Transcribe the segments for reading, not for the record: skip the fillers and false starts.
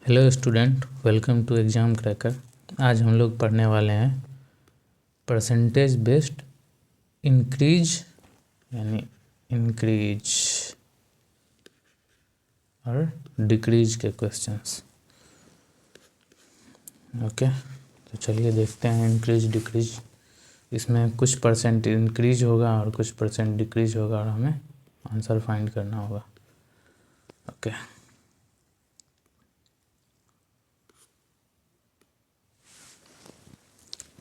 Hello student, welcome to exam cracker. आज हम लोग पढ़ने वाले हैं परसेंटेज बेस्ड इंक्रीज यानी इंक्रीज और डिक्रीज के क्वेश्चंस। ओके, तो चलिए देखते हैं इंक्रीज डिक्रीज। इसमें कुछ परसेंट इंक्रीज होगा और कुछ परसेंट डिक्रीज होगा और हमें आंसर फाइंड करना होगा। ओके,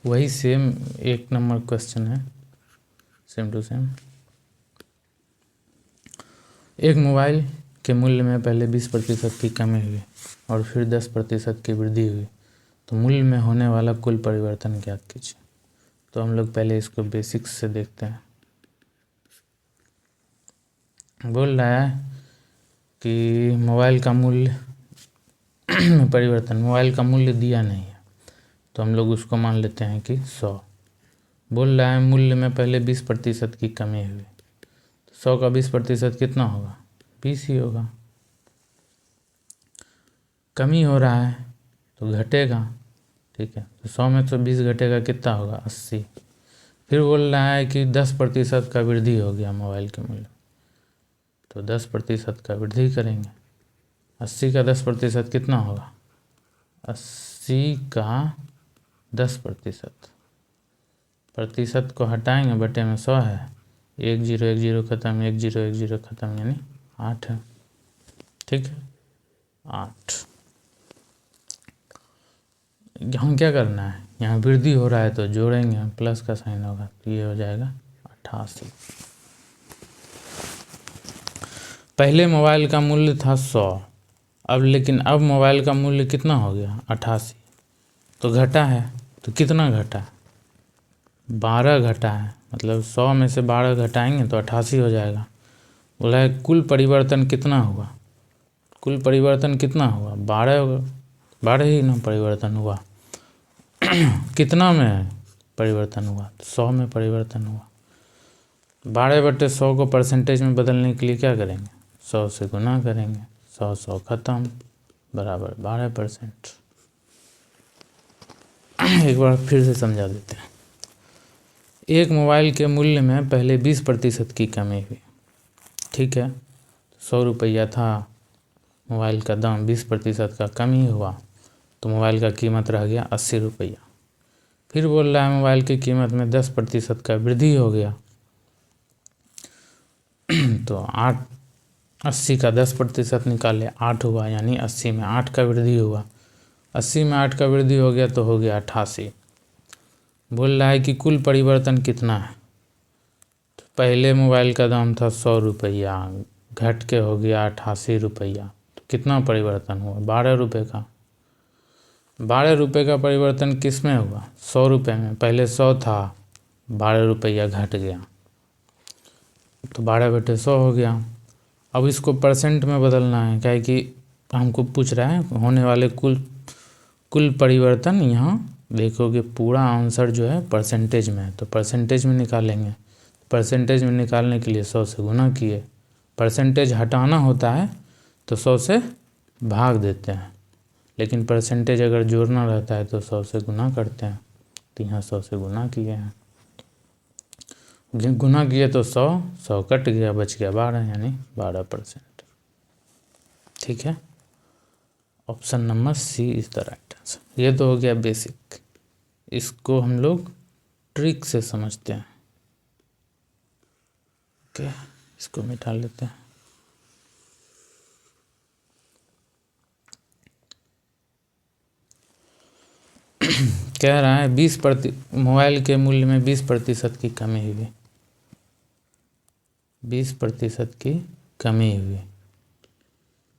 वही सेम 1 नंबर क्वेश्चन है, सेम टू सेम। एक मोबाइल के मूल्य में पहले 20% की कमी हुई और फिर 10% की वृद्धि हुई, तो मूल्य में होने वाला कुल परिवर्तन ज्ञात कीजिए। तो हम लोग पहले इसको बेसिक्स से देखते हैं। बोल रहा है कि मोबाइल का मूल्य में परिवर्तन, मोबाइल का मूल्य दिया नहीं है तो हम लोग उसको मान लेते हैं कि 100। बोल रहा है मूल्य में पहले 20% की कमी हुई, तो 100 का 20% कितना होगा? 20 ही होगा। कमी हो रहा है तो घटेगा, ठीक है। तो 100 में तो 20 घटेगा, कितना होगा? 80। फिर बोल रहा है कि 10% का वृद्धि हो गया मोबाइल के मूल्य, तो 10% का वृद्धि करेंगे। 80 का 10% कितना होगा? 80 का 10%, प्रतिशत को हटाएंगे, बटे में 100 है, 1 0 1 0 खत्म, 1 0 1 0 खत्म, यानी 8 है, ठीक है। 8। यहाँ क्या करना है? यहाँ वृद्धि हो रहा है तो जोड़ेंगे, प्लस का साइन होगा, तो ये हो जाएगा 88। पहले मोबाइल का मूल्य था 100, लेकिन अब मोबाइल का मूल्य कितना हो गया? 88। तो घटा है, तो कितना घटा? 12 घटा है। मतलब 100 में से 12 घटाएंगे तो 88 हो जाएगा। बोला है कुल परिवर्तन कितना हुआ? कुल परिवर्तन कितना हुआ? 12 होगा, 12 ही ना परिवर्तन हुआ। कितना में परिवर्तन हुआ? 100 में परिवर्तन हुआ। 12/100 को परसेंटेज में बदलने के लिए क्या करेंगे? 100 से गुना करेंगे, 100 100 खत्म, बराबर 12%। एक बार फिर से समझा देते हैं। एक मोबाइल के मूल्य में पहले 20% की कमी हुई, ठीक है। 100 रुपया था मोबाइल का दाम, 20% का कमी हुआ तो मोबाइल का कीमत रह गया 80 रुपया। फिर बोल रहा है मोबाइल की कीमत में 10% का वृद्धि हो गया, तो 80 का 10% निकाले, 8 हुआ, यानी 80 में 8 का वृद्धि हुआ। 80 में 8 का वृद्धि हो गया तो हो गया 88। बोल रहा है कि कुल परिवर्तन कितना है? तो पहले मोबाइल का दाम था 100 रुपया, घट के हो गया 88 रुपया, तो कितना परिवर्तन हुआ? 12 रुपये का। 12 रुपये का परिवर्तन किस में हुआ? 100 रुपये में। पहले 100 था, 12 रुपया घट गया, तो 12/100 हो गया। अब इसको परसेंट में बदलना है, क्या है कि हमको पूछ रहा है होने वाले कुल परिवर्तन। यहाँ देखोगे पूरा आंसर जो है परसेंटेज में है, तो परसेंटेज में निकालेंगे। परसेंटेज में निकालने के लिए 100 से गुना किए। परसेंटेज हटाना होता है तो 100 से भाग देते हैं, लेकिन परसेंटेज अगर जोड़ना रहता है तो 100 से गुना करते हैं। तो यहाँ 100 से गुना किए हैं, गुना किए तो 100 कट गया, बच गया 12, यानी 12%, ठीक है। Option number C is the right answer. ये तो हो गया बेसिक, इसको हम लोग ट्रिक से समझते हैं। ओके, इसको मिटा लेते हैं। कह रहा है मोबाइल के मूल्य में 20% की कमी हुई, 20% की कमी हुई,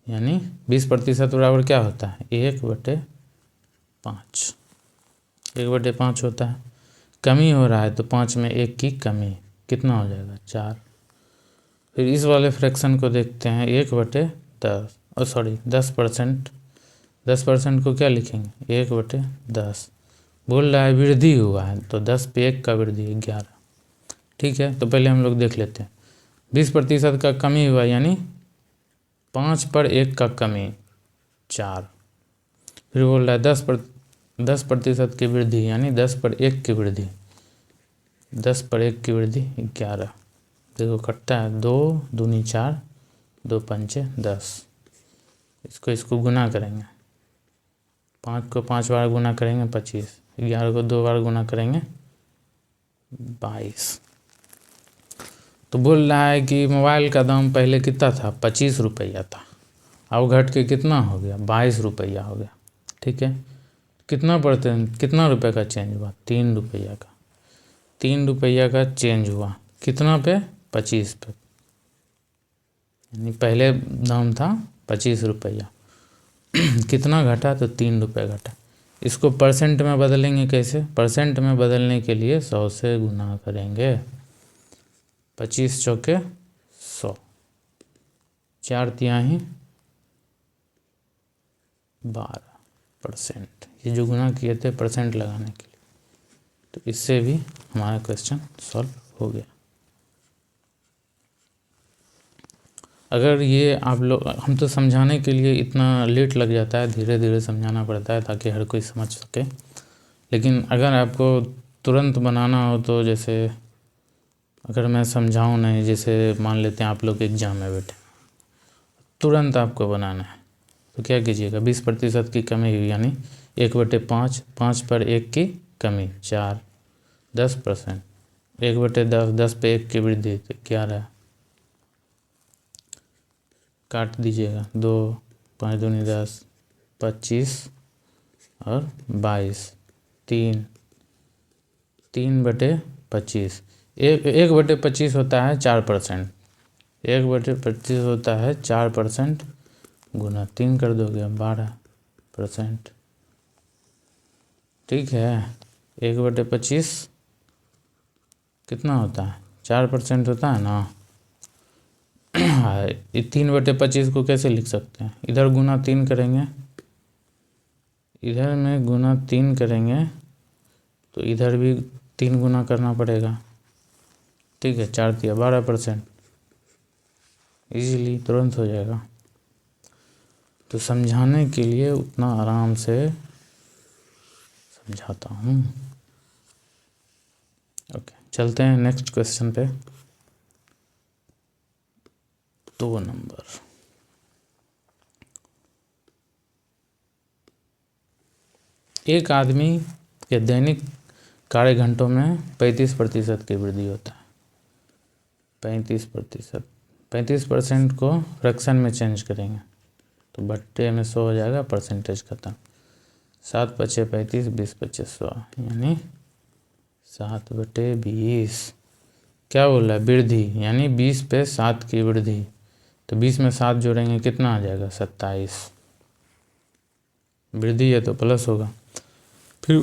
यानी 20% बराबर क्या होता है? 1/5। 1/5 होता है। कमी हो रहा है तो 5 में 1 की कमी, कितना हो जाएगा? 4। फिर इस वाले फ्रैक्शन को देखते हैं, 1/10, सॉरी 10%। 10% को क्या लिखेंगे? 1/10। बोल रहा है वृद्धि हुआ है, तो 10 पे 1 का वृद्धि 11, ठीक है। तो पहले हम लोग देख लेते हैं। 20% का कमी हुआ, यानी 5 पर 1 का कमी 4, फिर बोल रहा है 10% की वृद्धि यानी 10/1 की वृद्धि, 10/1 की वृद्धि 11। देखो कटता है 2 दूनी 4, 2 पंचे 10। इसको गुना करेंगे, 5 को 5 बार गुना करेंगे 25, 11 को 2 बार गुना करेंगे 22। तो बोल रहा है कि मोबाइल का दाम पहले कितना था, 25 रुपया था, अब घट के कितना हो गया, 22 रुपया हो गया। ठीक है, कितना रुपये का चेंज हुआ, 3 रुपया का, 3 रुपया का चेंज हुआ कितना पे, 25 पे। यानी पहले दाम था 25 रुपया, कितना घटा, तो 3 रुपये घटा। इसको परसेंट में बदलेंगे कैसे, परसेंट में बदलने के लिए 100 से गुना करेंगे, 25 चौके 100, 4 तिहाई 12%। ये जो गुना किए थे परसेंट लगाने के लिए, तो इससे भी हमारा क्वेश्चन सॉल्व हो गया। अगर ये आप लोग, हम तो समझाने के लिए इतना लेट लग जाता है, धीरे धीरे समझाना पड़ता है ताकि हर कोई समझ सके। लेकिन अगर आपको तुरंत बनाना हो तो, जैसे अगर मैं समझाऊँ नहीं, जैसे मान लेते हैं आप लोग एग्ज़ाम में बैठे, तुरंत आपको बनाना है, तो क्या कीजिएगा, 20% की कमी हुई यानी 1/5, 5/1 की कमी 4, 10%, 1/10, 10/1 की वृद्धि तो 11, काट दीजिएगा, 2, 5 दूनी 10, 25 और 22, 3/25, 1/25 होता है 4%, 1/25 होता है 4%, गुना 3 कर दोगे 12%। ठीक है, 1/25 कितना होता है, 4% होता है ना। 3/25 को कैसे लिख सकते हैं, इधर गुना 3 करेंगे, इधर में गुना 3 करेंगे तो इधर भी 3 गुना करना पड़ेगा। ठीक है, 4 दिया 12%, इजीली तुरंत हो जाएगा। तो समझाने के लिए उतना आराम से समझाता हूँ। ओके, चलते हैं नेक्स्ट क्वेश्चन पे। 2 नंबर, एक आदमी के दैनिक कार्य घंटों में 35% की वृद्धि होता है। 35% को फ्रैक्शन में चेंज करेंगे तो बट्टे में 100 हो जाएगा, परसेंटेज खत्म। 7×5 35, 20×5 100, यानी 7/20। क्या बोल रहा है, वृद्धि, यानी 20 पे 7 की वृद्धि, तो 20 में 7 जोड़ेंगे कितना आ जाएगा, 27। वृद्धि है तो प्लस होगा। फिर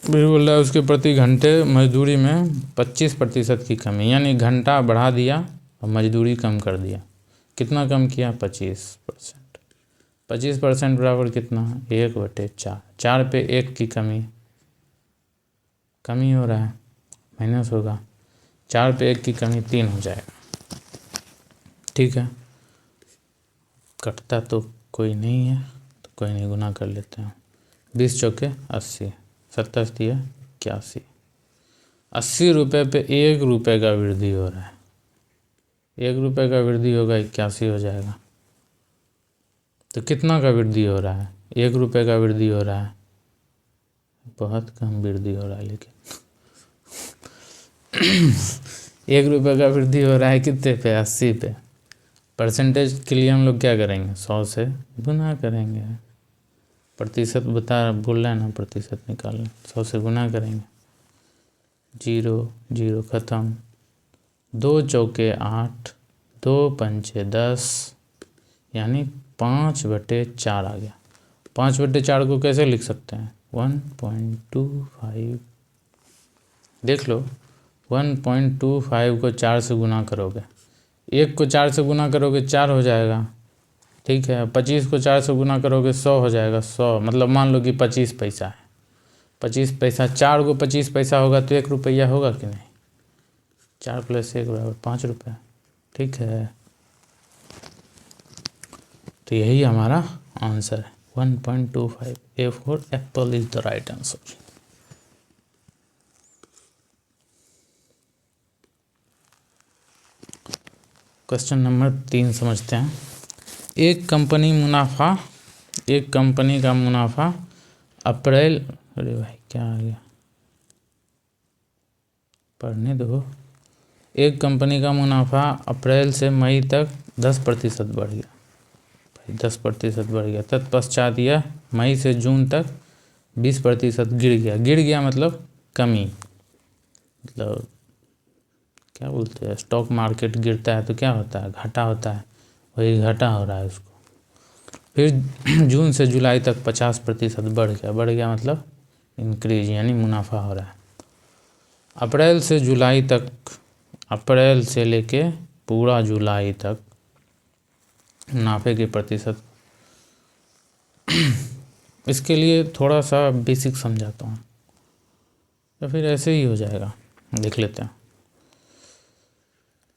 बोल रहा है उसके प्रति घंटे मजदूरी में 25% की कमी, यानी घंटा बढ़ा दिया और मजदूरी कम कर दिया। कितना कम किया, 25%। 25% बराबर कितना, 1/4, 4 पे 1 की कमी हो रहा है, माइनस होगा, 4 पे 1 की कमी 3 हो जाएगा। ठीक है, कटता तो कोई नहीं है तो कोई नहीं, गुना कर लेते हैं। 20 चौके 80, 27 दिया 81, 80 रुपये पे 1 रुपये का वृद्धि हो रहा है, 1 रुपये का वृद्धि होगा 81 हो जाएगा। तो कितना का वृद्धि हो रहा है, 1 रुपये का वृद्धि हो रहा है, बहुत कम वृद्धि हो रहा है, लेकिन 1 रुपये का वृद्धि हो रहा है कितने पे, 80 पे। परसेंटेज के लिए हम लोग क्या करेंगे, 100 से गुना करेंगे। प्रतिशत बोल रहा है ना, प्रतिशत निकालना, 100 से गुना करेंगे, 0 0 ख़त्म, 2 चौके 8, 2 पंचे 10, यानी 5/4 आ गया। 5/4 को कैसे लिख सकते हैं, 1.25। देख लो, 1.25 को 4 से गुना करोगे, 1 को 4 से गुना करोगे 4 हो जाएगा। ठीक है, 25 को 4 से गुना करोगे 100 हो जाएगा, 100 मतलब मान लो कि 25 पैसा है, 25 पैसा, 4 को 25 पैसा होगा तो 1 रुपया होगा कि नहीं, 4 + 1 = 5 रुपये। ठीक है, तो यही हमारा आंसर है, 1.25. A for apple is the right answer. Question number 3 समझते हैं। एक कंपनी का मुनाफा अप्रैल, अरे भाई क्या आ गया, पढ़ने दो। एक कंपनी का मुनाफा अप्रैल से मई तक 10% बढ़ गया, भाई 10% बढ़ गया। तत्पश्चात यह मई से जून तक 20% गिर गया मतलब कमी, मतलब क्या बोलते हैं, स्टॉक मार्केट गिरता है तो क्या होता है, घाटा होता है, वही घाटा हो रहा है उसको। फिर जून से जुलाई तक 50% बढ़ गया मतलब इंक्रीज यानी मुनाफा हो रहा है। अप्रैल से लेके पूरा जुलाई तक मुनाफे के प्रतिशत। इसके लिए थोड़ा सा बेसिक समझाता हूँ या फिर ऐसे ही हो जाएगा, देख लेते हैं।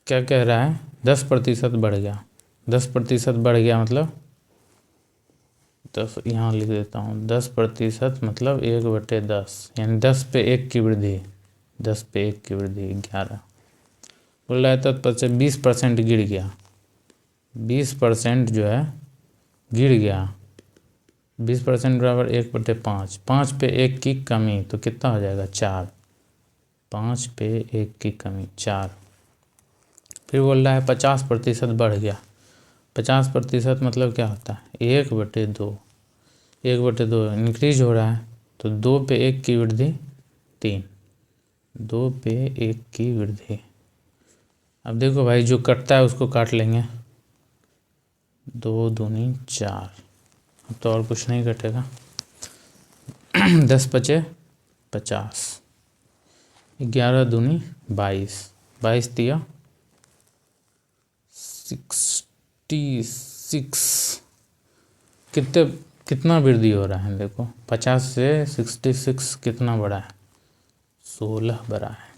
क्या कह रहा है, 10% बढ़ गया। 10% बढ़ गया मतलब 10, यहाँ लिख देता हूँ, 10% मतलब 1/10 यानी 10 पे 1 की वृद्धि, 10 पे 1 की वृद्धि 11। बोल रहा है तत्पश्चात 20% गिर गया, 20% जो है गिर गया। 20% बराबर 1/5, 5 पे 1 की कमी तो कितना हो जाएगा 4, 5 पे 1 की कमी 4। फिर बोल रहा है 50% बढ़ गया। 50% मतलब क्या होता है 1/2, 1/2 इंक्रीज हो रहा है तो 2 पे 1 की वृद्धि 3, 2 पे 1 की वृद्धि। अब देखो भाई जो कटता है उसको काट लेंगे, 2 दूनी 4, अब तो और कुछ नहीं कटेगा। 10 बचे 50, 11 दूनी 22, 22 दिया 66। कितना वृद्धि हो रहा है देखो, 50 से 66 कितना बढ़ा है, 16 बढ़ा है।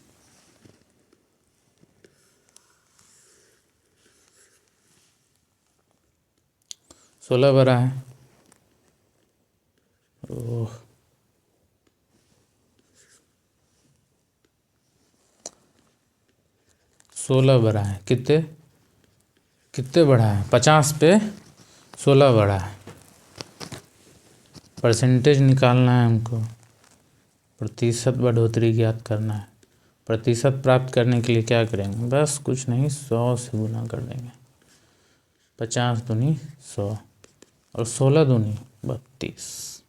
सोलह बढ़ा है। ओह, 16 बढ़ा है। कितने बढ़ा है, 50 पे 16 बढ़ा है। परसेंटेज निकालना है हमको, प्रतिशत बढ़ोतरी ज्ञात करना है। प्रतिशत प्राप्त करने के लिए क्या करेंगे, बस कुछ नहीं, 100 से गुना कर देंगे। 50 दूनी 100 और 16 दूनी 32,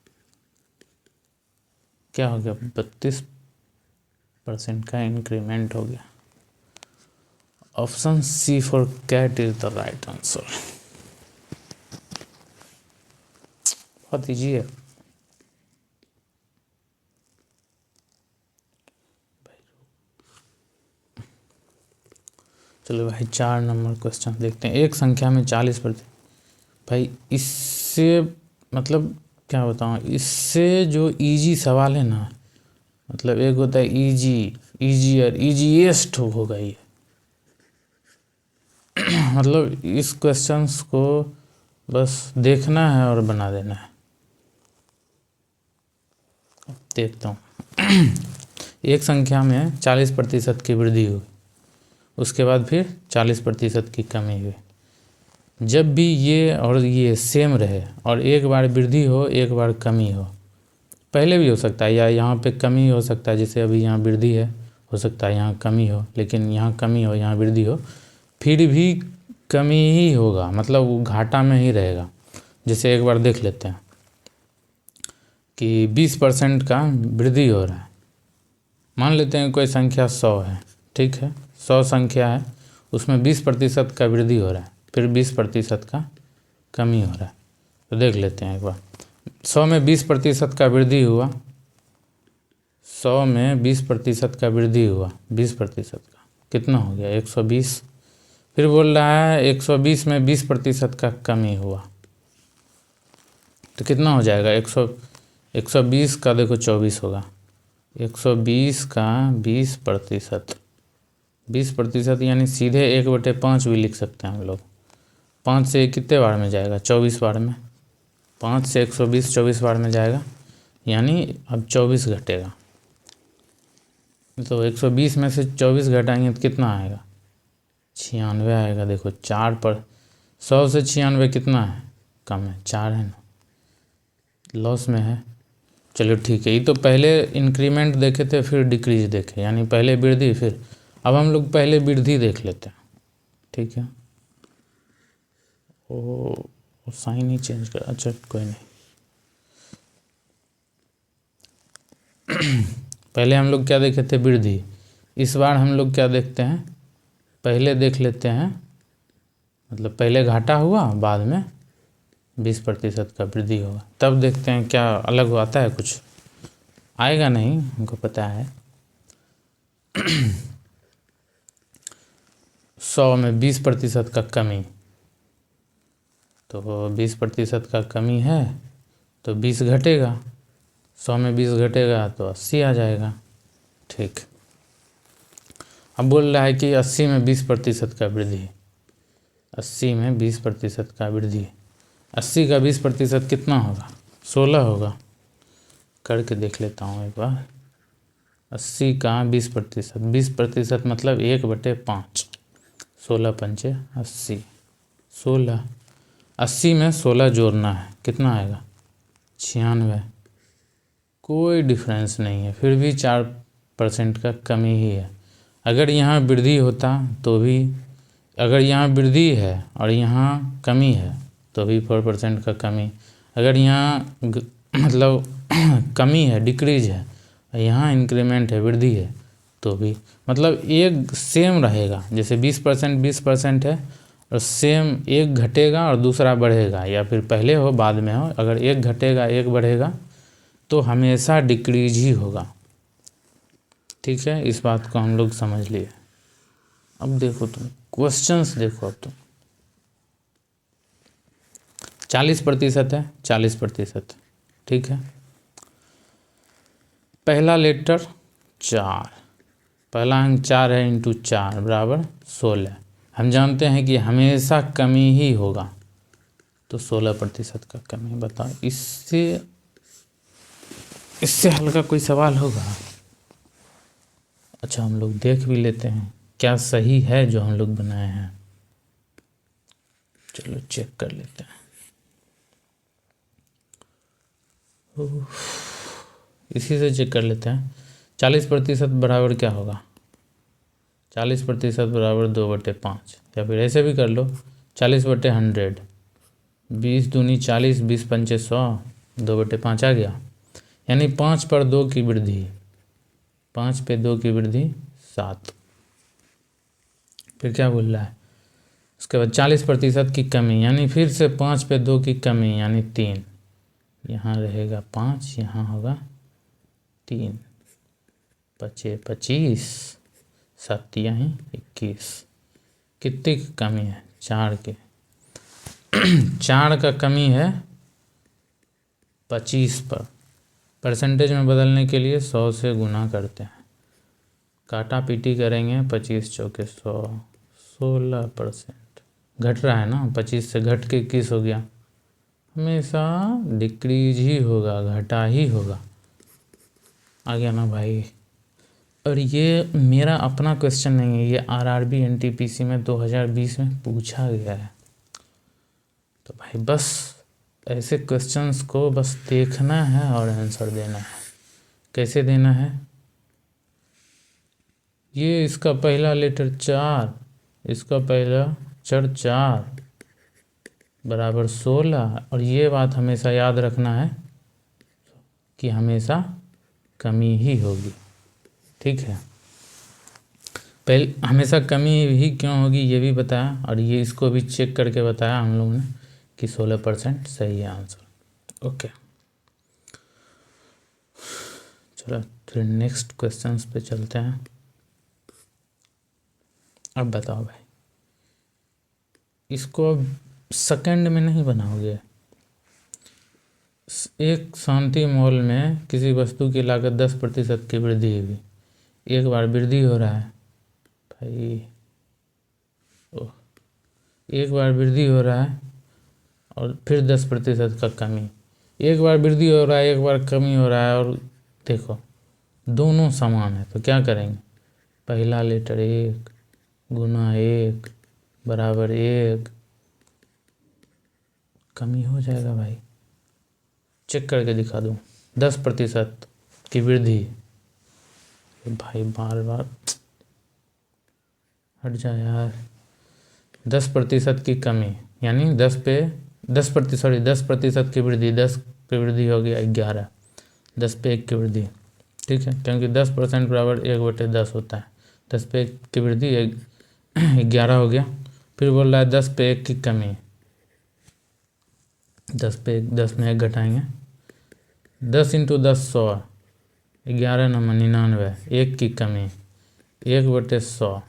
क्या हो गया 32% का इंक्रीमेंट हो गया। Option C for cat is the right answer. बहुत ईजी है। चलो भाई 4 नंबर क्वेश्चन देखते हैं। एक संख्या में 40%, भाई इससे मतलब क्या बताऊँ, इससे जो इजी सवाल है ना, मतलब एक होता है इजियर इजीएस्ट होगा ये। मतलब इस क्वेश्चंस को बस देखना है और बना देना है। देखता हूँ। एक संख्या में 40% की वृद्धि हुई, उसके बाद फिर 40% की कमी हुई। जब भी ये और ये सेम रहे और एक बार वृद्धि हो एक बार कमी हो, पहले भी हो सकता है या यहाँ पे कमी हो सकता है, जैसे अभी यहाँ वृद्धि है, हो सकता है यहाँ कमी हो, लेकिन यहाँ कमी हो यहाँ वृद्धि हो, फिर भी कमी ही होगा, मतलब वो घाटा में ही रहेगा। जैसे एक बार देख लेते हैं कि 20% का वृद्धि हो रहा है। मान लेते हैं कोई संख्या 100 है, ठीक है, 100 संख्या है, उसमें 20% का वृद्धि हो रहा है, फिर 20% का कमी हो रहा है। तो देख लेते हैं एक बार, 100 में 20% का वृद्धि हुआ, 100 में 20% का वृद्धि हुआ, 20% का कितना हो गया 120। फिर बोल रहा है 120 में 20% का कमी हुआ तो कितना हो जाएगा 120 का देखो 24 होगा, 120 का 20%, 20% यानी सीधे 1/5 भी लिख सकते हैं हम लोग। 5 से कितने बार में जाएगा 24 बार में, 5 से 120 24 बार में जाएगा, यानी अब 24 घटेगा। तो 120 में से 24 घटाएंगे तो कितना आएगा? 96 आएगा। देखो 4 पर 100 से 96 कितना है? कम है, 4 है ना, लॉस में है। चलो ठीक है, ये तो पहले इंक्रीमेंट देखे थे फिर डिक्रीज देखे, यानी पहले वृद्धि फिर, अब हम लोग पहले वृद्धि देख लेते हैं। ठीक है, वो साइन ही चेंज कर, अच्छा कोई नहीं। पहले हम लोग क्या देखे थे? वृद्धि। इस बार हम लोग क्या देखते हैं? पहले देख लेते हैं, मतलब पहले घाटा हुआ, बाद में 20% का वृद्धि होगा, तब देखते हैं क्या अलग आता है। कुछ आएगा नहीं, हमको पता है। 100 में 20% का कमी, तो 20% का कमी है तो 20 घटेगा, 100 में 20 घटेगा तो 80 आ जाएगा। ठीक, अब बोल रहा है कि 80 में 20% का वृद्धि, 80 में 20% का वृद्धि, 80 का 20% कितना होगा? 16 होगा। करके देख लेता हूँ एक बार। 80 का 20%, 20% मतलब 1/5, 16 पंचे 80, 16, 80 में 16 जोड़ना है, कितना आएगा? 96। कोई डिफरेंस नहीं है, फिर भी 4% का कमी ही है। अगर यहाँ वृद्धि होता तो भी, अगर यहाँ वृद्धि है और यहाँ कमी है तो भी 4% का कमी। अगर यहाँ मतलब कमी है, डिक्रीज है, यहाँ इंक्रीमेंट है, वृद्धि है, तो भी मतलब एक सेम रहेगा। जैसे 20% 20% है और सेम, एक घटेगा और दूसरा बढ़ेगा, या फिर पहले हो बाद में हो, अगर एक घटेगा एक बढ़ेगा तो हमेशा डिक्रीज ही होगा। ठीक है, इस बात को हम लोग समझ लिए। अब देखो तुम क्वेश्चंस देखो, अब तुम 40% है, 40%। ठीक है, पहला लेटर 4, पहला अंक 4 है, इंटू 4 बराबर 16। हम जानते हैं कि हमेशा कमी ही होगा, तो 16% का कमी। बताओ इससे हल्का कोई सवाल होगा? अच्छा, हम लोग देख भी लेते हैं क्या सही है जो हम लोग बनाए हैं। चलो चेक कर लेते हैं। इसी से चेक कर लेते हैं। 40% बराबर क्या होगा? 40% बराबर 2/5, या फिर ऐसे भी कर लो 40/100, 20 दूनी 40, 20 पंचे 100, 2/5 आ गया। यानी 5 पर 2 की वृद्धि, 5 पे 2 की वृद्धि 7। फिर क्या बोल रहा है? उसके बाद 40% की कमी, यानी फिर से 5 पे 2 की कमी, यानी 3। यहाँ रहेगा 5, यहाँ होगा 3, 5 25, 7 यहाँ 21। कितनी की कमी है? 4 के। 4 का कमी है 25 पर। परसेंटेज में बदलने के लिए 100 से गुना करते हैं, काटा पीटी करेंगे, 25 चौके 100, 16%। घट रहा है ना, 25 से घट के 21 हो गया। हमेशा डिक्रीज ही होगा, घटा ही होगा। आ गया ना भाई? और ये मेरा अपना क्वेश्चन नहीं है, ये आरआरबी एनटीपीसी में 2020 में पूछा गया है। तो भाई बस ऐसे क्वेश्चंस को बस देखना है और आंसर देना है। कैसे देना है? ये इसका पहला लेटर 4, इसका पहला अक्षर 4 बराबर 16, और ये बात हमेशा याद रखना है कि हमेशा कमी ही होगी। ठीक है, पहले हमेशा कमी ही क्यों होगी ये भी बताया, और ये इसको भी चेक करके बताया हम लोगों ने कि 16% सही है आंसर। ओके, चलो फिर नेक्स्ट क्वेश्चंस पे चलते हैं। अब बताओ भाई, इसको अब सेकंड में नहीं बनाओगे। एक शांति मॉल में किसी वस्तु की लागत 10% की वृद्धि हुई, एक बार वृद्धि हो रहा है भाई, एक बार वृद्धि हो रहा है और फिर 10% का कमी, एक बार वृद्धि हो रहा है, एक बार कमी हो रहा है, और देखो दोनों समान है तो क्या करेंगे, पहला लेटर 1 गुना 1 बराबर 1, कमी हो जाएगा भाई। चेक करके दिखा दूँ, 10% की वृद्धि, भाई बार बार हट जाए यार, 10% की कमी यानी 10% की वृद्धि, 10 पे वृद्धि हो गया 11, 10 पे 1 की वृद्धि, ठीक है, क्योंकि 10% बराबर 1/10 होता है, 10 पे 1 की वृद्धि 11 हो गया। फिर बोल रहा है 10 पे 1 की कमी, 10 पे 1, 10 में 1 घटाएंगे, 10 × 10 100, 11 9 99, 1 की कमी 1/100,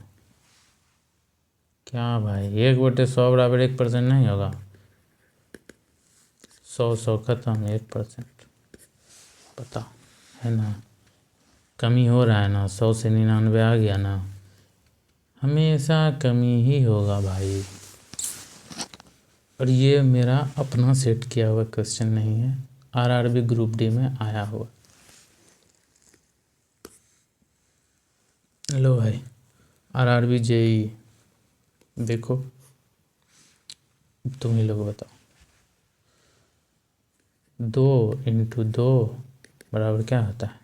क्या भाई 1/100 बराबर 1% नहीं होगा, 100 खत्म, 1% पता है ना, कमी हो रहा है ना, 100 से 99 आ गया ना, हमेशा कमी ही होगा भाई। और ये मेरा अपना सेट किया हुआ क्वेश्चन नहीं है, आरआरबी ग्रुप डी में आया हुआ। लो भाई आरआरबी जेई देखो, तुम ही लोग बताओ, 2 × 2 बराबर क्या होता है,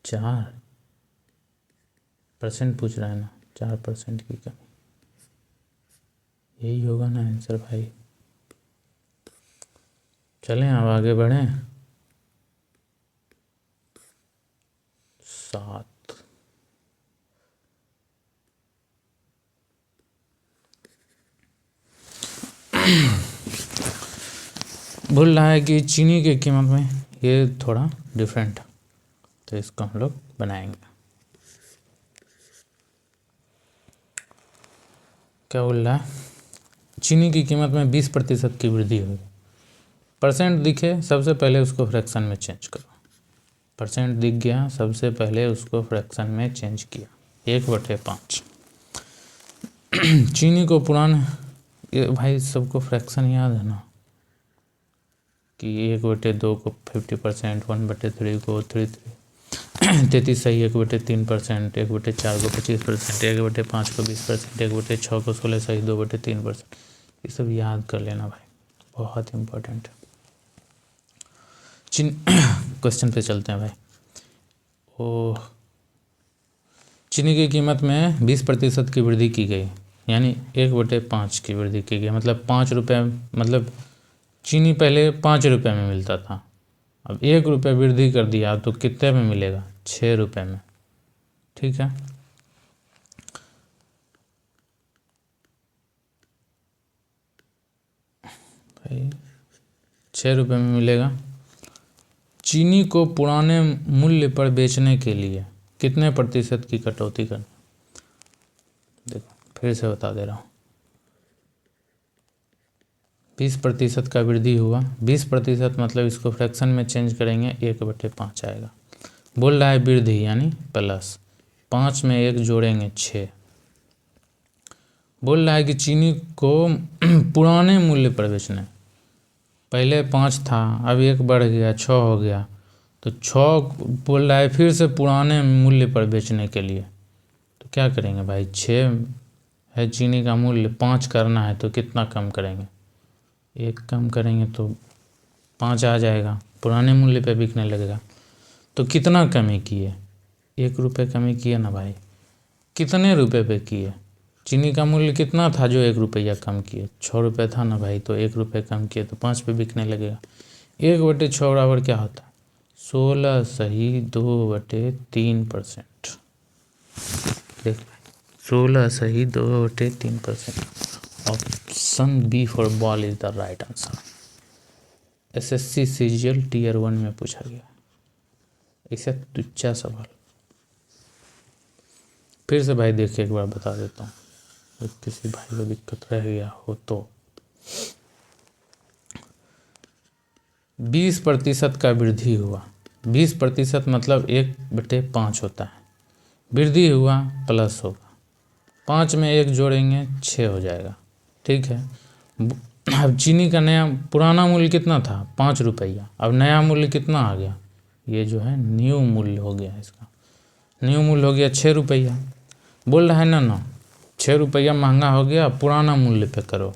4% पूछ रहा है ना, 4% की कमी, यही होगा ना आंसर भाई। चलें अब आगे बढ़ें। 7 बोल रहा है कि चीनी की कीमत में, ये थोड़ा डिफरेंट है तो इसको हम लोग बनाएंगे। क्या बोल रहा है, चीनी की कीमत में 20% की वृद्धि हुई, परसेंट दिखे सबसे पहले उसको फ्रैक्शन में चेंज करो, परसेंट दिख गया सबसे पहले उसको फ्रैक्शन में चेंज किया, 1/5। चीनी को पुराने, भाई सबको फ्रैक्शन याद है ना, कि 1/2 को 50%, 1/3 को 33 सही, 1/3%, 1/4 को 25%, 1/5 को 20%, 1/6 को 16 सही, 2/3%, ये सब याद कर लेना भाई, बहुत इम्पोर्टेंट है। क्वेश्चन पे चलते हैं भाई। चीनी की कीमत में 20% की वृद्धि की गई, यानी 1/5 की वृद्धि की गई, मतलब 5 रुपये, मतलब चीनी पहले 5 रुपये में मिलता था, अब 1 रुपये वृद्धि कर दिया तो कितने में मिलेगा, 6 रुपये में, ठीक है। भाई 6 रुपये में मिलेगा। चीनी को पुराने मूल्य पर बेचने के लिए कितने प्रतिशत की कटौती करनी, देखो फिर से बता दे रहा हूँ, 20% का वृद्धि हुआ, 20% मतलब इसको फ्रैक्शन में चेंज करेंगे 1/5 आएगा। बोल रहा है वृद्धि यानी प्लस, 5 में 1 जोड़ेंगे 6। बोल रहा है कि चीनी को पुराने मूल्य पर बेचना, पहले 5 था, अब 1 बढ़ गया 6 हो गया, तो 6 बोल रहा है फिर से पुराने मूल्य पर बेचने के लिए, तो क्या करेंगे भाई, 6 है चीनी का मूल्य, 5 करना है तो कितना कम करेंगे, 1 कम करेंगे तो 5 आ जाएगा, पुराने मूल्य पे बिकने लगेगा। तो कितना कमी किए, 1 रुपये कमी किए ना भाई, कितने रुपए पे किए, चीनी का मूल्य कितना था जो 1 रुपया कम किए, 6 रुपये था ना भाई, तो 1 रुपये कम किए तो 5 पे बिकने लगेगा। 1/6 बराबर क्या होता है, 16 सही 2/3%, देख 16 सही 2/3%। Option B for ball is the right answer. SSC CGL Tier 1 में पूछा गया ऐसा तुच्छा सवाल। फिर से भाई देखिए एक बार बता देता हूँ, किसी भाई को दिक्कत रह गया हो तो, 20% का वृद्धि हुआ, 20% मतलब 1/5 होता है, वृद्धि हुआ प्लस होगा, 5 में 1 जोड़ेंगे 6 हो जाएगा, ठीक है। अब चीनी का नया पुराना मूल्य कितना था 5 रुपया, अब नया मूल्य कितना आ गया, ये जो है न्यू मूल्य हो गया इसका, न्यू मूल्य हो गया 6 रुपया। बोल रहा है ना 6 रुपया महंगा हो गया, पुराना मूल्य पे करो।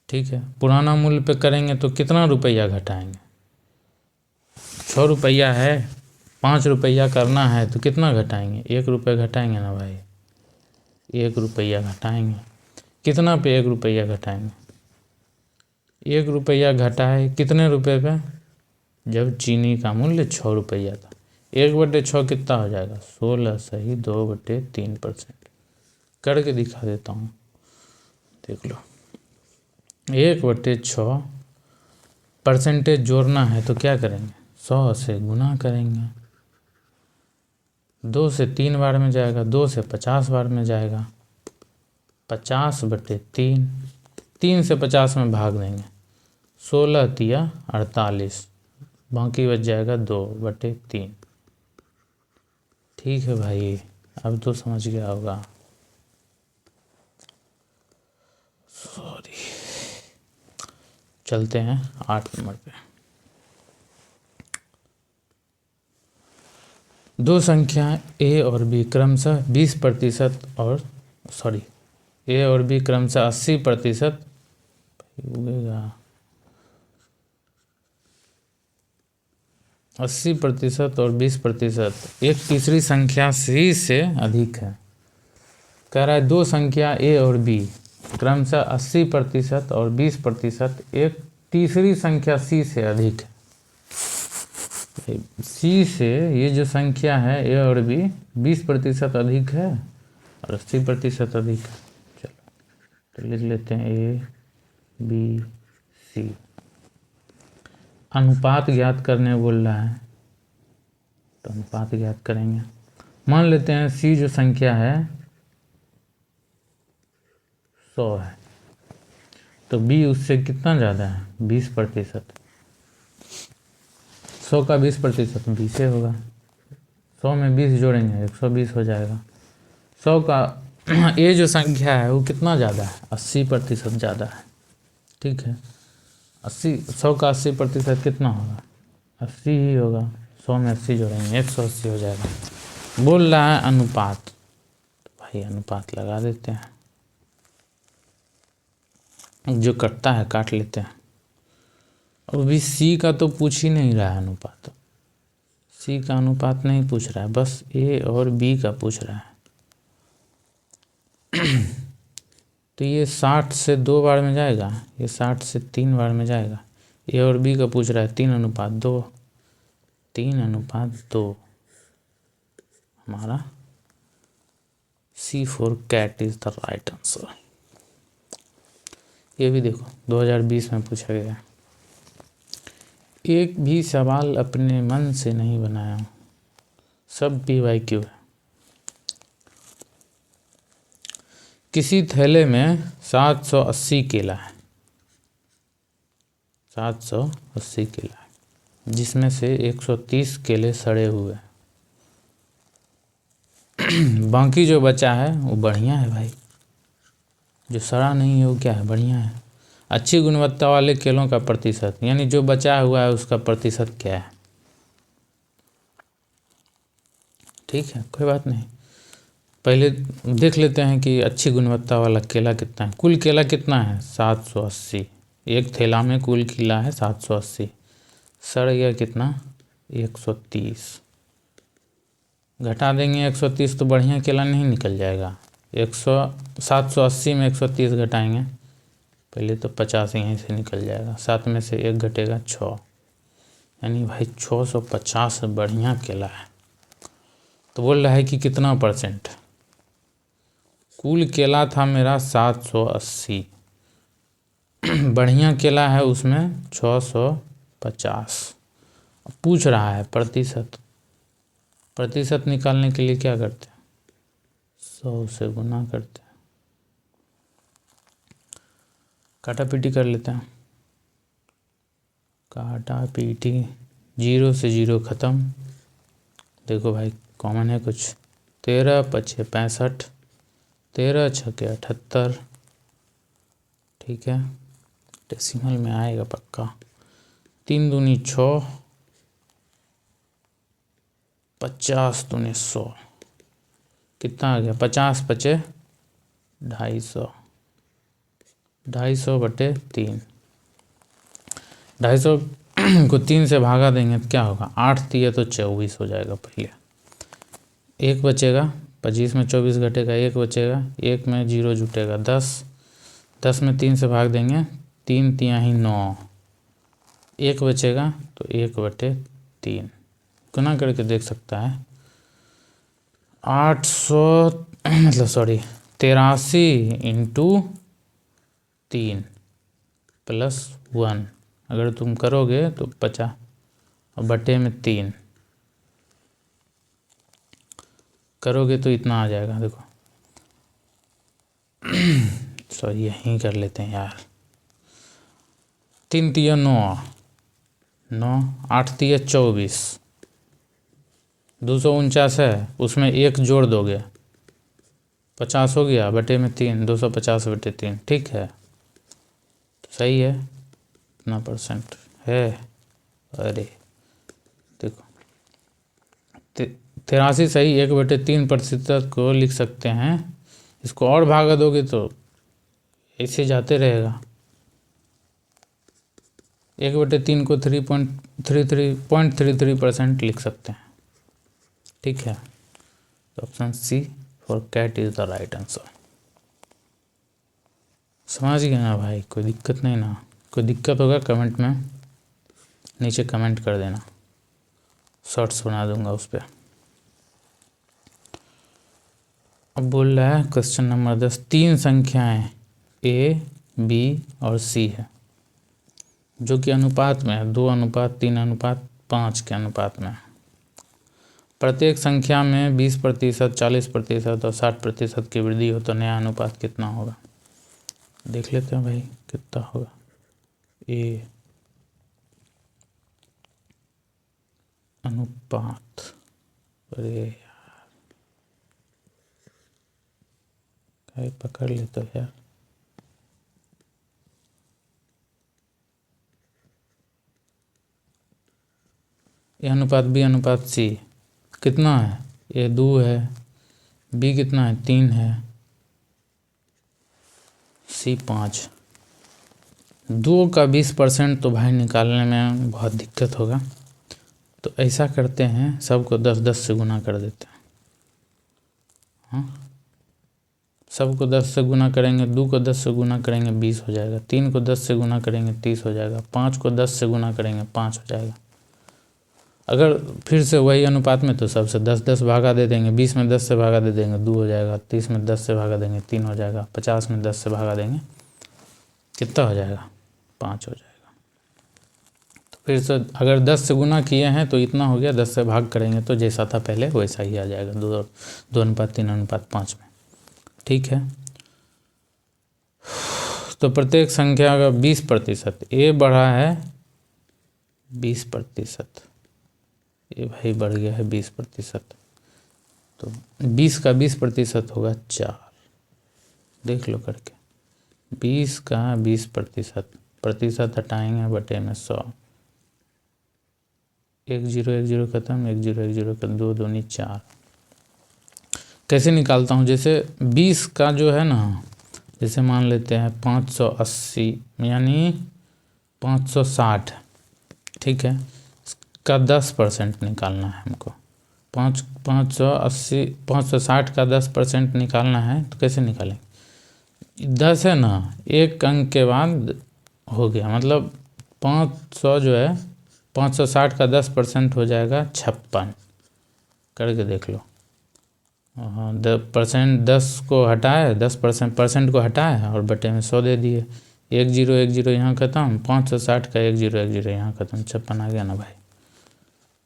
ठीक है, पुराना मूल्य पे करेंगे तो कितना रुपया घटाएंगे, 6 रुपया है, 5 रुपया करना है तो कितना घटाएंगे, 1 रुपया घटाएंगे ना भाई, 1 रुपया घटाएंगे। कितना पे 1 रुपया घटाएंगे, 1 रुपया घटाए कितने रुपए पे, जब चीनी का मूल्य 6 रुपया था। 1/6 कितना हो जाएगा, 16 सही 2/3%। करके दिखा देता हूँ, देख लो। 1/6 परसेंटेज जोड़ना है तो क्या करेंगे, 100 से गुना करेंगे, 2 से 3 बार में जाएगा, 2 से 50 बार में जाएगा, 50/3, 3 से 50 में भाग देंगे, 16 तिया 48, बाकी बच जाएगा 2/3। ठीक है भाई, अब तो समझ गया होगा। सॉरी, चलते हैं 8 नंबर पे। दो संख्या ए और बी क्रमशः 20% और ए और बी क्रमशः 80% उगेगा 80% और 20%, एक तीसरी संख्या सी से अधिक है। कह रहा है दो संख्या ए और बी क्रमशः 80% और 20%, एक तीसरी संख्या सी से अधिक है। सी से ये जो संख्या है ए और बी 20% अधिक है और 80% अधिक है। चलो तो लिख लेते हैं ए बी सी। अनुपात ज्ञात करने बोल रहा है तो अनुपात ज्ञात करेंगे। मान लेते हैं सी जो संख्या है 100 है तो बी उससे कितना ज़्यादा है 20%। 100 का 20% 20 होगा, 100 में 20 जोड़ेंगे 120 हो जाएगा। 100 का ये जो संख्या है वो कितना ज़्यादा है 80% ज़्यादा है। ठीक है, 100 का 80% कितना होगा 80 ही होगा, 100 में 80 जोड़ेंगे 180 हो जाएगा। बोल रहा है अनुपात, तो भाई अनुपात लगा देते हैं, जो कटता है काट लेते हैं। अभी सी का तो पूछ ही नहीं रहा है अनुपात, सी का अनुपात नहीं पूछ रहा है, बस ए और बी का पूछ रहा है। तो ये 60 से 2 बार में जाएगा, ये 60 से 3 बार में जाएगा। ए और बी का पूछ रहा है 3:2, 3:2 हमारा C for cat is the right answer. ये भी देखो 2020 में पूछा गया। एक भी सवाल अपने मन से नहीं बनाया हूँ, सब PYQ है। किसी थैले में 780 केला है, 780 केला है, जिसमें से 130 केले सड़े हुए हैं। बाकी जो बचा है वो बढ़िया है भाई, जो सड़ा नहीं है वो क्या है बढ़िया है। अच्छी गुणवत्ता वाले केलों का प्रतिशत, यानी जो बचा हुआ है उसका प्रतिशत क्या है। ठीक है, कोई बात नहीं, पहले देख लेते हैं कि अच्छी गुणवत्ता वाला केला कितना है। कुल केला कितना है 780, एक थैला में कुल केला है 780, सड़ गया कितना 130, घटा देंगे 130 तो बढ़िया केला नहीं निकल जाएगा। 780 में 130 घटाएंगे, पहले तो 50 यहीं से निकल जाएगा, 7 में से 1 घटेगा 6, यानी भाई 650 बढ़िया केला है। तो बोल रहा है कि कितना परसेंट, कुल केला था मेरा 780, बढ़िया केला है उसमें 650, पूछ रहा है प्रतिशत। प्रतिशत निकालने के लिए क्या करते हैं 100 से गुना करते हैं, काटा पीटी कर लेते हैं, काटा पीटी 0 से 0 ख़त्म। देखो भाई कॉमन है कुछ, 13 × 5 = 65, 13 × 6 = 78। ठीक है, डेसिमल में आएगा पक्का। 3 दूनी 6, 50 दूनी 100, कितना आ गया? 50 पचे 250, 250 बटे 3। 250 को 3 से भागा देंगे तो क्या होगा? 8 दिए तो 24 हो जाएगा। पहले 1 बचेगा, 25 में 24 घटेगा, 1 बचेगा, 1 में 0 जुटेगा, 10, 10 में 3 से भाग देंगे, 3 तिहाई 9, 1 बचेगा तो 1 बटे 3 गुना करके देख सकता है। 800 मतलब सॉरी 83 इंटू 3 प्लस 1 अगर तुम करोगे तो 50 और बटे में 3 करोगे तो इतना आ जाएगा। देखो सॉरी यहीं कर लेते हैं यार। 3 तिया 9, 9, 8 तिया 24, 249 है, उसमें 1 जोड़ दोगे 50 हो गया, बटे में 3, 250 बटे 3, ठीक है तो सही है। कितना परसेंट है? अरे देखो 83 सही, 1/3% को लिख सकते हैं। इसको और भागा दोगे तो ऐसे जाते रहेगा। 1/3 को 3.33% लिख सकते हैं, ठीक है। तो option C for cat is the right answer. समझ गए ना भाई? कोई दिक्कत नहीं ना? कोई दिक्कत होगा कमेंट में नीचे कमेंट कर देना, शॉर्ट्स बना दूंगा उस पर। अब बोल रहा है क्वेश्चन नंबर 10, 3 संख्याएं ए, बी और सी है जो कि अनुपात में है 2:3:5 के अनुपात में। प्रत्येक संख्या में 20%, 40% और 60% की वृद्धि हो तो नया अनुपात कितना होगा? देख लेते हैं भाई कितना होगा। ए अनुपात, अरे यार पकड़ लेते यार। ए अनुपात बी अनुपात सी कितना है? ए 2 है, बी कितना है? 3 है, सी 5। 2 का 20% तो भाई निकालने में बहुत दिक्कत होगा, तो ऐसा करते हैं सबको 10-10 से गुना कर देते हैं। हाँ सबको 10 से गुना करेंगे, 2 को 10 से गुना करेंगे 20 हो जाएगा, 3 को 10 से गुना करेंगे 30 हो जाएगा, 5 को 10 से गुना करेंगे 5 हो जाएगा। अगर फिर से वही अनुपात में तो सबसे 10-10 भागा दे देंगे, 20 में 10 से भागा दे देंगे 2 हो जाएगा, 30 में 10 से भागा देंगे 3 हो जाएगा, 50 में 10 से भागा देंगे कितना हो जाएगा? 5 हो जाएगा। तो फिर से अगर 10 से गुना किए हैं तो इतना हो गया, 10 से भाग करेंगे तो जैसा था पहले वैसा ही आ जाएगा, 2:3:5 में, ठीक है। तो प्रत्येक संख्या का 20%, ए बढ़ा है 20%, ये भाई बढ़ गया है 20%, तो 20 का 20% होगा 4। देख लो करके, 20 का 20%, प्रतिशत हटाएंगे बटे में 100, 1 0 1 0 खत्म, 1 0 1 0 खत्म, 2 दूनी 4। कैसे निकालता हूँ? जैसे 20 का जो है ना, जैसे मान लेते हैं 580 यानी 560, ठीक है, इसका 10% निकालना है हमको। 580 560 का 10% निकालना है तो कैसे निकालेंगे? 10 है ना, एक अंक के बाद हो गया, मतलब 500 जो है 560 का 10% हो जाएगा 56। करके देख लो। हाँ 10% को हटाए, 10% को हटाए और बटे में 100 दे दिए, 1 0 1 0 यहाँ खत्म, 560 का 1 0 1 0 यहाँ खत्म, 56 आ गया ना भाई।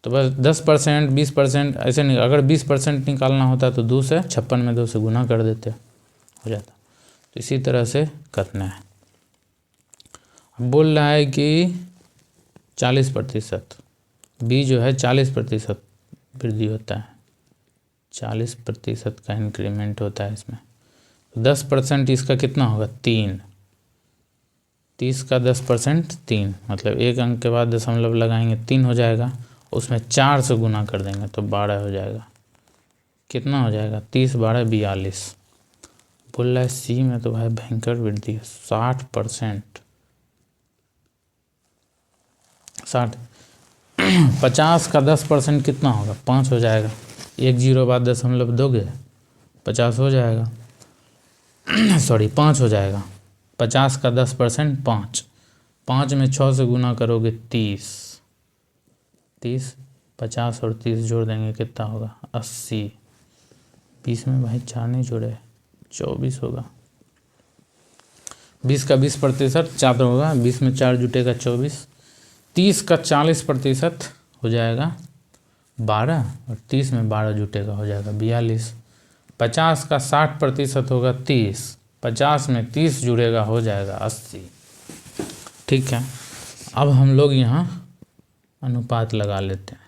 तो बस 10% 20% ऐसे नहीं, अगर 20% निकालना होता तो 2 से 56 में 2 से गुना कर देते, हो जाता। तो इसी तरह से करना है। अब बोल रहा है कि 40%, बी जो है 40% वृद्धि होता है, 40% का इंक्रीमेंट होता है इसमें। 10% इसका कितना होगा? 3, 30 का 10% 3, मतलब एक अंक के बाद दशमलव लगाएंगे 3 हो जाएगा, उसमें 4 से गुना कर देंगे तो 12 हो जाएगा। कितना हो जाएगा? 30 12 42। बोल रहा है सी में तो भाई भयंकर वृद्धि है, 60%। 60 50 का 10% कितना होगा? 5 हो जाएगा। एक जीरो बाद दशमलव दोगे 50 हो जाएगा। सॉरी 5 हो जाएगा। 50 का 10% 5, 5 में 6 से गुना करोगे 30, 50 और 30 जोड़ देंगे कितना होगा? 80। 20 में भाई 4 नहीं जोड़े, 24 होगा। 20 का 20% 4 होगा, 20 में 4 जुटेगा 24। 30 का 40% हो जाएगा 12, और 30 में 12 जुटेगा हो जाएगा 42। 50 का 60% होगा 30, 50 में 30 जुड़ेगा हो जाएगा 80। ठीक है, अब हम लोग यहाँ अनुपात लगा लेते हैं,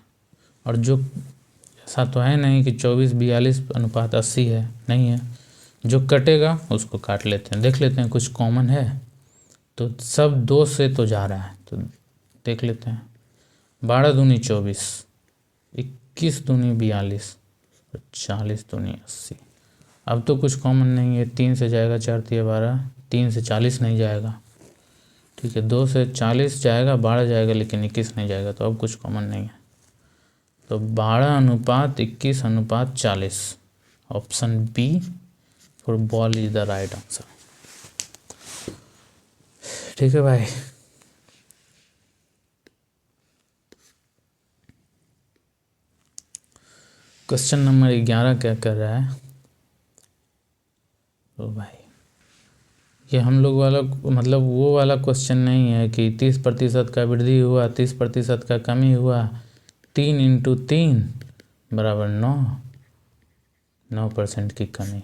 और जो ऐसा तो है नहीं कि 24 42 अनुपात 80 है, नहीं है, जो कटेगा उसको काट लेते हैं, देख लेते हैं कुछ कॉमन है। तो सब 2 से तो जा रहा है, तो देख लेते हैं। 12 दूनी 24, 21 दूनी 42, 40 दूनी 80। अब तो कुछ कॉमन नहीं है, 3 से जाएगा 4 तिया 12, 3 से 40 नहीं जाएगा। ठीक है, 2 से 40 जाएगा, 12 जाएगा, लेकिन 21 नहीं जाएगा, तो अब कुछ कॉमन नहीं है। तो 12 अनुपात 21 अनुपात 40, option B for ball is the right answer. ठीक है भाई, क्वेश्चन नंबर 11 क्या कर रहा है? तो भाई ये हम लोग वाला मतलब वो वाला क्वेश्चन नहीं है कि 30% का वृद्धि हुआ 30% का कमी हुआ, 3 इंटू 3 बराबर 9, 9% की कमी,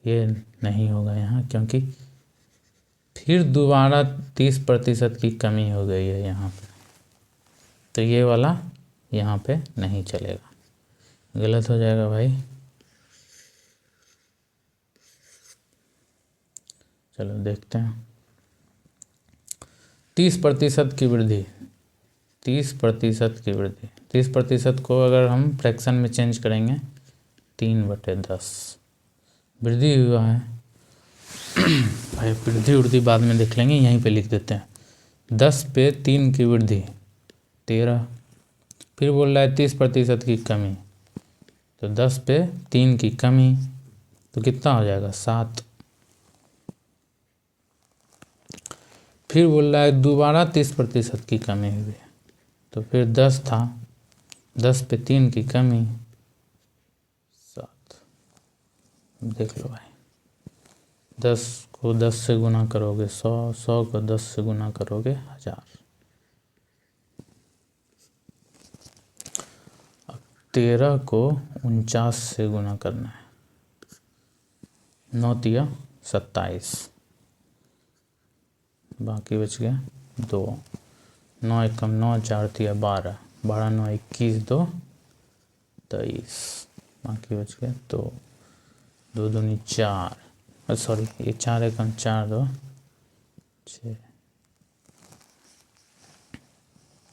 ये नहीं होगा यहाँ, क्योंकि फिर दोबारा 30% की कमी हो गई है यहाँ पे, तो ये वाला यहाँ पे नहीं चलेगा, गलत हो जाएगा भाई। चलो देखते हैं। 30% की वृद्धि, 30% की वृद्धि, 30% को अगर हम फ्रैक्शन में चेंज करेंगे 3/10 वृद्धि हुआ है। भाई वृद्धि बाद में देख लेंगे, यहीं पे लिख देते हैं। 10 पे 3 की वृद्धि 13, फिर बोल रहा है 30% की कमी, तो 10 पे 3 की कमी तो कितना हो जाएगा? 7। फिर बोल रहा है दोबारा 30% की कमी हुई, तो फिर 10 था, 10 पे 3 की कमी 7। देख लो भाई, 10 को 10 से गुना करोगे 100, 100 को 10 से गुना करोगे 1000। अब 13 को 49 से गुना करना है, 9 तिया 27, बाकी बच गया 2, 9 एकम 9, 4 तिया 12, 12 9 21, 2 23, बाकी बच गया 2, 2 दूनी 4, सॉरी ये 4 एकम 4 2 6।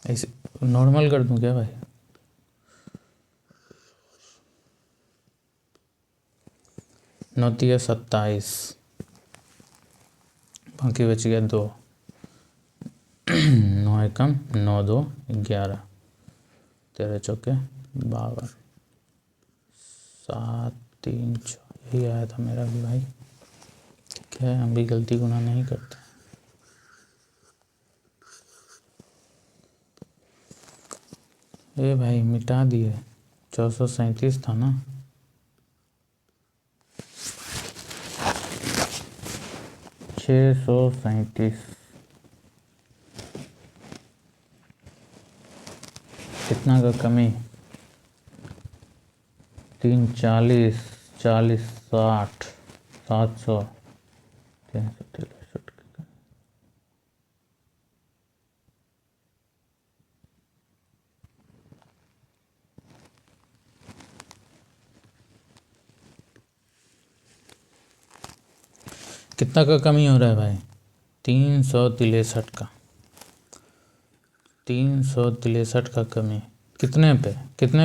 ऐसे नॉर्मल कर दूं क्या भाई? 9 तिया 27, बाकी बच गया 2, 9 एकम 9 2 11, 13 चौके 52, 7 3 6, यही आया था मेरा भी भाई। ठीक है, हम भी गलती गुना नहीं करते। ए भाई मिटा दिए, 437 था ना। छः 637 कितना का कमी? 3 40 40 60 700 363 की कमी। कितना का कमी हो रहा है भाई? 363 का 363 का कमी कितने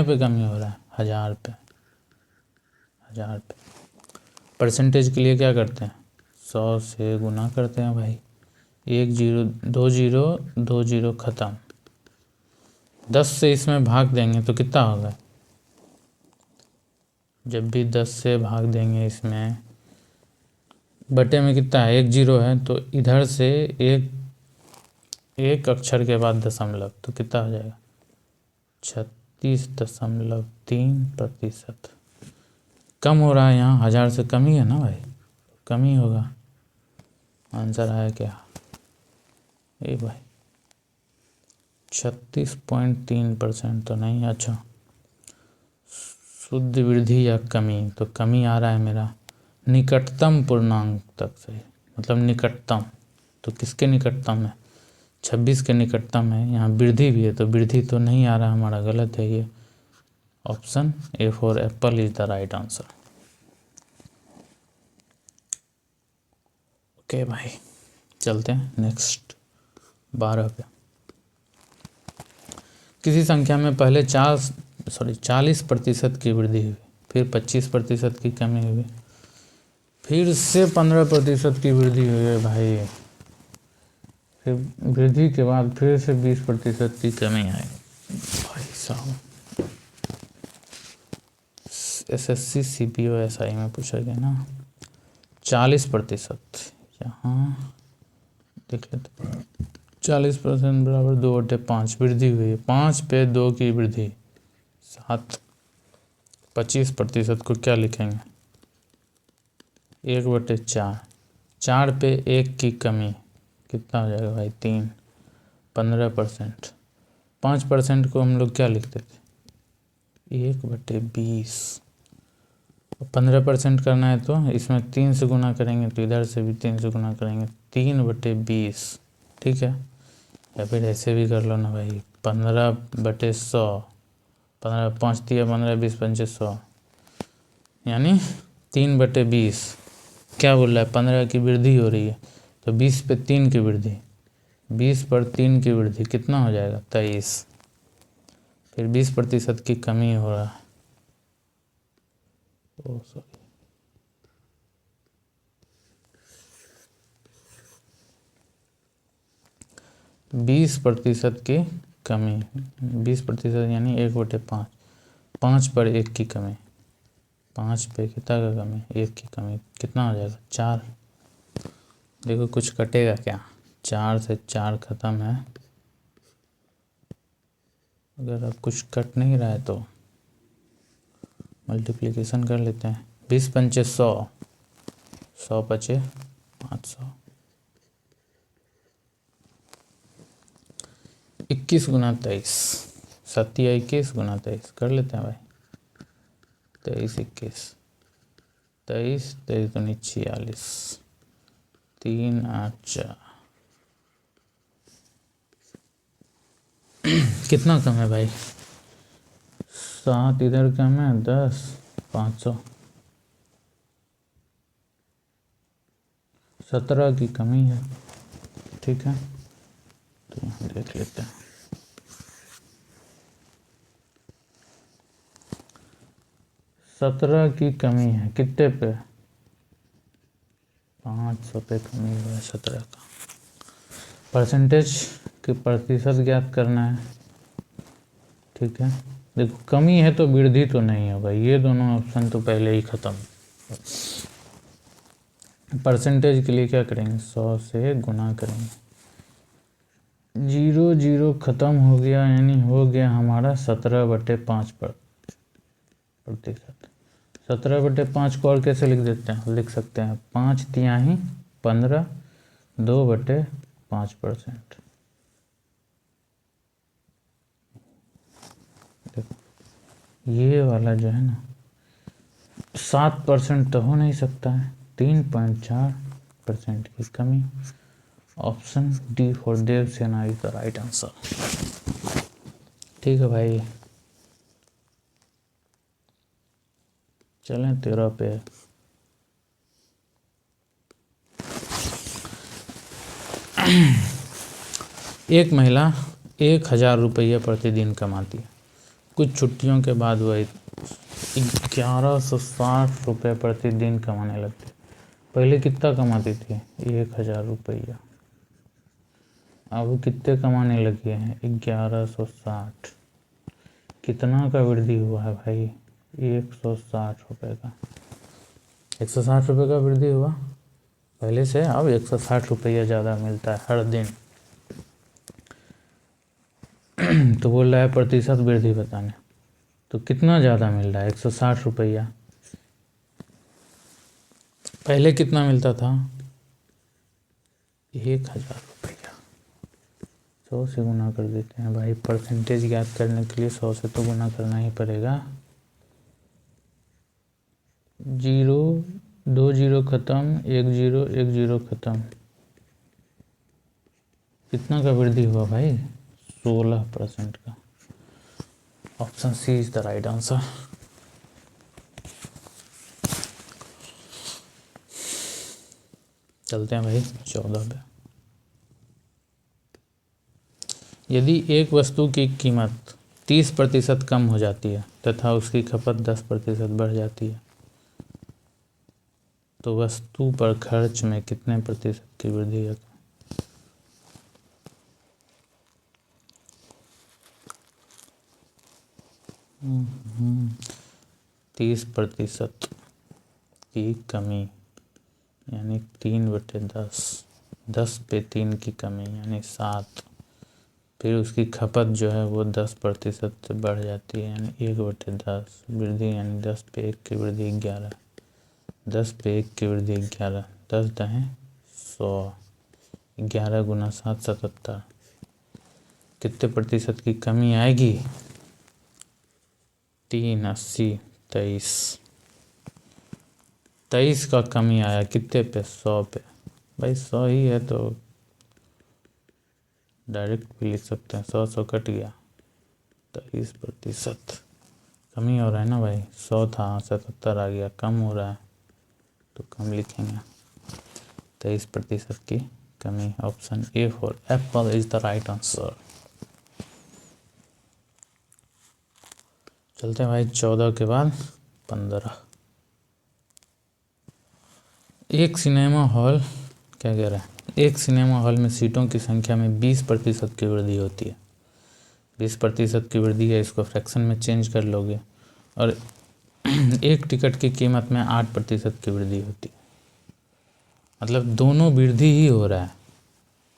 पे कमी हो रहा है? 1000 पे। परसेंटेज के लिए क्या करते हैं? 100 से गुना करते हैं भाई। 1 0 2 0 2 0 ख़त्म। 10 से इसमें भाग देंगे तो कितना होगा? जब भी 10 से भाग देंगे इसमें, बटे में कितना है? 1 0 है तो इधर से एक अक्षर के बाद दशमलव, तो कितना हो जाएगा? 36.3%। कम हो रहा है यहाँ, 1000 से कम ही है ना भाई, कम ही होगा। आंसर आया क्या? ए भाई 36.3% तो नहीं। अच्छा, शुद्ध वृद्धि या कमी, तो कमी आ रहा है मेरा निकटतम पूर्णांक तक से, मतलब निकटतम। तो किसके निकटतम है? 26 के निकटतम है। यहाँ वृद्धि भी है तो वृद्धि तो नहीं आ रहा हमारा, गलत है ये। Option A for Apple is the right answer. Okay भाई, चलते हैं नेक्स्ट 12 पे। किसी संख्या में पहले 40% की वृद्धि हुई, फिर 25% की कमी हुई, फिर से 15% की वृद्धि हुई है भाई, फिर वृद्धि के बाद फिर से 20% की कमी आई। भाई साहब, SSC CPO SI में पूछा गया ना। 40%, यहाँ देख लेते। 40% बराबर 2/5 वृद्धि हुई है। 5 पे 2 की वृद्धि 7। 25% को क्या लिखेंगे? 1/4। 4 पे 1 की कमी कितना हो जाएगा भाई? 3। 15%। 5% को हम लोग क्या लिखते थे? 1/20। 15% करना है तो इसमें 3 से गुना करेंगे, तो इधर से भी 3 से गुना करेंगे, 3/20। ठीक है, या फिर ऐसे भी कर लो ना भाई, 15/100। 15 5 दिया 15, 20 पंचे 100, यानी 3/20। क्या बोल रहा है? 15 की वृद्धि हो रही है तो 20 पे 3 की वृद्धि, 20 पर 3 की वृद्धि कितना हो जाएगा? 23। फिर 20% की कमी हो रहा है। ओ सॉरी, 20% की कमी। 20% यानी 1/5। 5 पर 1 की कमी, 5 पे कितना का कमी? 1 की कमी, कितना हो जाएगा? 4। देखो कुछ कटेगा क्या? 4 से 4 ख़त्म है। अगर अब कुछ कट नहीं रहा है तो मल्टीप्लिकेशन कर लेते हैं। 20 पंचे 100, 100 पचे 500। 21 गुना 23, 7 या 21 गुना 23 कर लेते हैं भाई। 23 21, 23 23 दूनी 46, 3 8 4। कितना कम है भाई? 7 इधर कम है, 10 500। 17 की कमी है। ठीक है, तो यहाँ देख लेते हैं। 17 की कमी है, कितने पे? 500 पे कमी हुआ है 17 का। परसेंटेज की प्रतिशत ज्ञात करना है। ठीक है, देखो कमी है तो वृद्धि तो नहीं होगा, ये दोनों ऑप्शन तो पहले ही खत्म। परसेंटेज के लिए क्या करेंगे? 100 से गुना करेंगे। 0 0 ख़त्म हो गया, यानी हो गया हमारा 17/5 प्रतिशत। 17/5 को और कैसे लिख सकते हैं? 5 तिहाई 15, 2/5%। ये वाला जो है ना, 7% तो हो नहीं सकता है। 3.4% की कमी। Option D for Devsena is the right answer. ठीक है भाई, चलें 13 पे। एक महिला 1000 रुपये प्रतिदिन कमाती है। कुछ छुट्टियों के बाद वह 1160 रुपये प्रतिदिन कमाने लगती। पहले कितना कमाती थी? 1000 रुपया। अब कितने कमाने लगे हैं? 1160। कितना का वृद्धि हुआ है भाई? 160 रुपये का। 160 रुपये का वृद्धि हुआ पहले से। अब 160 रुपया ज़्यादा मिलता है हर दिन। तो बोल रहा है प्रतिशत वृद्धि बताने, तो कितना ज़्यादा मिल रहा है? 160 रुपया। पहले कितना मिलता था? 1000 रुपया। 100 से गुना कर देते हैं भाई। परसेंटेज ज्ञात करने के लिए 100 से तो गुना करना ही पड़ेगा। 0 2 0 खत्म, 1 0 1 0 खत्म। कितना का वृद्धि हुआ भाई? 16% का। Option C is the right answer. चलते हैं भाई 14 पे। यदि एक वस्तु की कीमत 30% कम हो जाती है तथा उसकी खपत 10% बढ़ जाती है, तो वस्तु पर खर्च में कितने प्रतिशत की वृद्धि है? 30% की कमी यानी 3/10, 10 पे 3 की कमी यानी 7। फिर उसकी खपत जो है वो 10% से बढ़ जाती है यानी 1/10 वृद्धि यानी 10 पे 1 की वृद्धि 11। 10 पे 1 की वृद्धि 11। 10 10 100। 11 गुना 7 77। कितने प्रतिशत की कमी आएगी? 3 80 23। 23 का कमी आया कितने पे? 100 पे। भाई 100 ही है तो डायरेक्ट भी लिख सकते हैं। 100 कट गया, 23% कमी हो रहा है ना भाई। 100 था 77 आ गया, कम हो रहा है तो कम लिखेंगे। 23% की कमी। Option A for Apple is the right answer. चलते हैं भाई 14 के बाद 15। एक सिनेमा हॉल क्या कह रहा है? एक सिनेमा हॉल में सीटों की संख्या में 20% की वृद्धि होती है। 20% की वृद्धि है, इसको फ्रैक्शन में चेंज कर लोगे। और एक टिकट की कीमत में 8% की वृद्धि होती है। मतलब दोनों वृद्धि ही हो रहा है।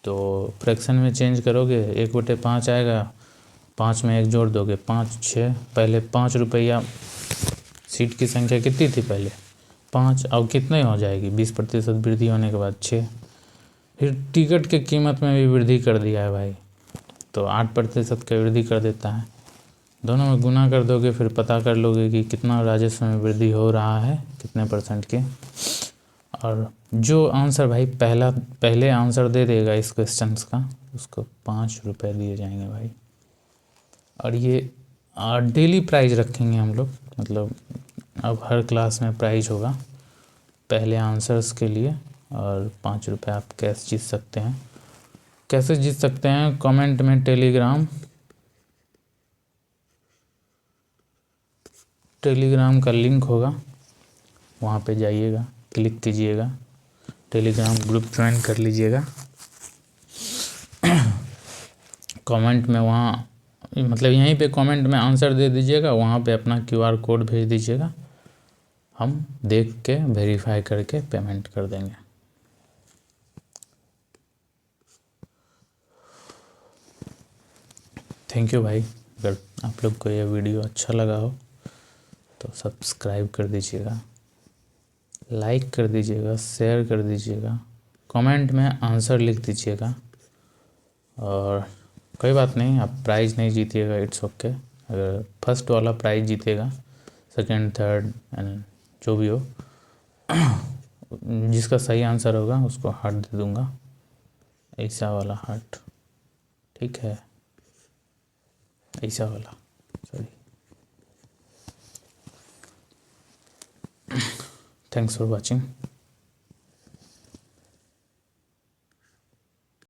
तो फ्रैक्शन में चेंज करोगे 1/5 आएगा, 5 में 1 जोड़ दोगे 5 6। पहले 5 रुपया सीट की संख्या कितनी थी? पहले 5। अब कितने हो जाएगी? 20% वृद्धि होने के बाद 6। फिर टिकट की कीमत में भी वृद्धि कर दिया है भाई, तो 8% का वृद्धि कर देता है। दोनों में गुना कर दोगे फिर पता कर लोगे कि कितना राजस्व में वृद्धि हो रहा है, कितने परसेंट के। और जो आंसर भाई पहले आंसर दे देगा इस क्वेश्चन का, उसको 5 रुपये दिए जाएंगे भाई। और ये डेली प्राइज रखेंगे हम लोग, मतलब अब हर क्लास में प्राइज होगा पहले आंसर्स के लिए। और 5 रुपये आप कैश जीत सकते हैं। कैसे जीत सकते हैं? कमेंट में टेलीग्राम का लिंक होगा, वहाँ पे जाइएगा, क्लिक कीजिएगा, टेलीग्राम ग्रुप ज्वाइन कर लीजिएगा। कमेंट में वहाँ मतलब यहीं पे कमेंट में आंसर दे दीजिएगा, वहाँ पे अपना QR कोड भेज दीजिएगा, हम देख के वेरीफाई करके पेमेंट कर देंगे। थैंक यू भाई। अगर आप लोग को यह वीडियो अच्छा लगा हो तो सब्सक्राइब कर दीजिएगा, लाइक कर दीजिएगा, शेयर कर दीजिएगा, कमेंट में आंसर लिख दीजिएगा। और कोई बात नहीं, आप प्राइज़ नहीं जीतिएगा, इट्स ओके। अगर फर्स्ट वाला प्राइज़ जीतेगा, सेकंड थर्ड एंड जो भी हो, जिसका सही आंसर होगा उसको हार्ट दे दूंगा, ऐसा वाला हार्ट, ठीक है, ऐसा वाला, सॉरी। Thanks for watching.